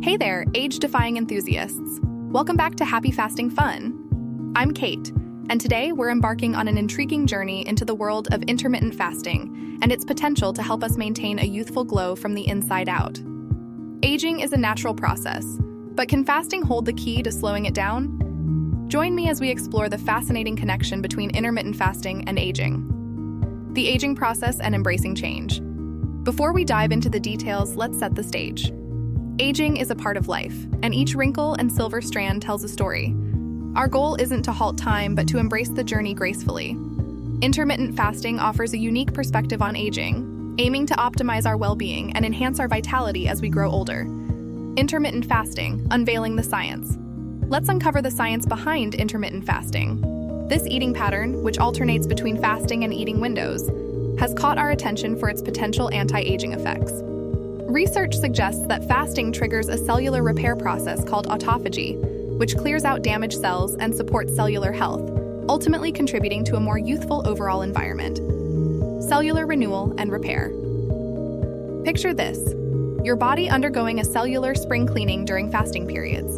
Hey there, age-defying enthusiasts. Welcome back to Happy Fasting Fun. I'm Kate, and today we're embarking on an intriguing journey into the world of intermittent fasting and its potential to help us maintain a youthful glow from the inside out. Aging is a natural process, but can fasting hold the key to slowing it down? Join me as we explore the fascinating connection between intermittent fasting and aging. The aging process and embracing change. Before we dive into the details, let's set the stage. Aging is a part of life, and each wrinkle and silver strand tells a story. Our goal isn't to halt time, but to embrace the journey gracefully. Intermittent fasting offers a unique perspective on aging, aiming to optimize our well-being and enhance our vitality as we grow older. Intermittent fasting, unveiling the science. Let's uncover the science behind intermittent fasting. This eating pattern, which alternates between fasting and eating windows, has caught our attention for its potential anti-aging effects. Research suggests that fasting triggers a cellular repair process called autophagy, which clears out damaged cells and supports cellular health, ultimately contributing to a more youthful overall environment. Cellular renewal and repair. Picture this: your body undergoing a cellular spring cleaning during fasting periods.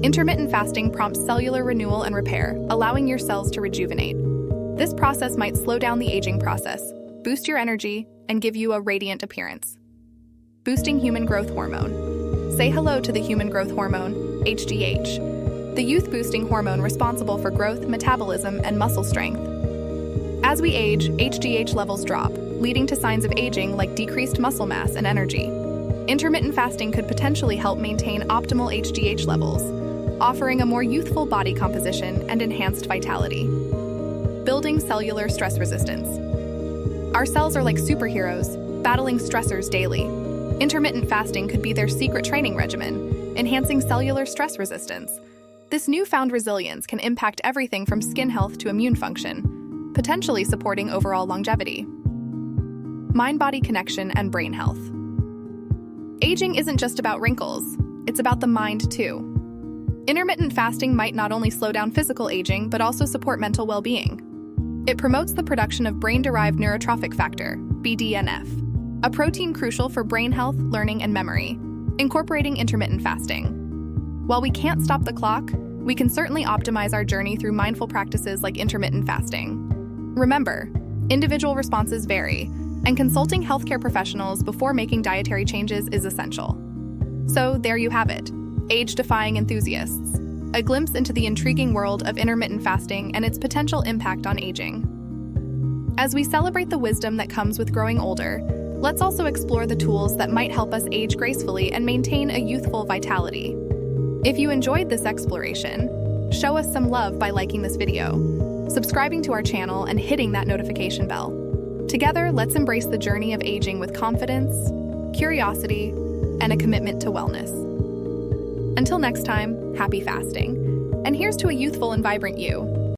Intermittent fasting prompts cellular renewal and repair, allowing your cells to rejuvenate. This process might slow down the aging process, boost your energy, and give you a radiant appearance. Boosting human growth hormone. Say hello to the human growth hormone, HGH, the youth-boosting hormone responsible for growth, metabolism, and muscle strength. As we age, HGH levels drop, leading to signs of aging like decreased muscle mass and energy. Intermittent fasting could potentially help maintain optimal HGH levels, offering a more youthful body composition and enhanced vitality. Building cellular stress resistance. Our cells are like superheroes, battling stressors daily. Intermittent fasting could be their secret training regimen, enhancing cellular stress resistance. This newfound resilience can impact everything from skin health to immune function, potentially supporting overall longevity. Mind-body connection and brain health. Aging isn't just about wrinkles, it's about the mind too. Intermittent fasting might not only slow down physical aging, but also support mental well-being. It promotes the production of brain-derived neurotrophic factor, BDNF, a protein crucial for brain health, learning, and memory, incorporating intermittent fasting. While we can't stop the clock, we can certainly optimize our journey through mindful practices like intermittent fasting. Remember, individual responses vary, and consulting healthcare professionals before making dietary changes is essential. So there you have it, age-defying enthusiasts, a glimpse into the intriguing world of intermittent fasting and its potential impact on aging. As we celebrate the wisdom that comes with growing older, let's also explore the tools that might help us age gracefully and maintain a youthful vitality. If you enjoyed this exploration, show us some love by liking this video, subscribing to our channel, and hitting that notification bell. Together, let's embrace the journey of aging with confidence, curiosity, and a commitment to wellness. Until next time, happy fasting. And here's to a youthful and vibrant you.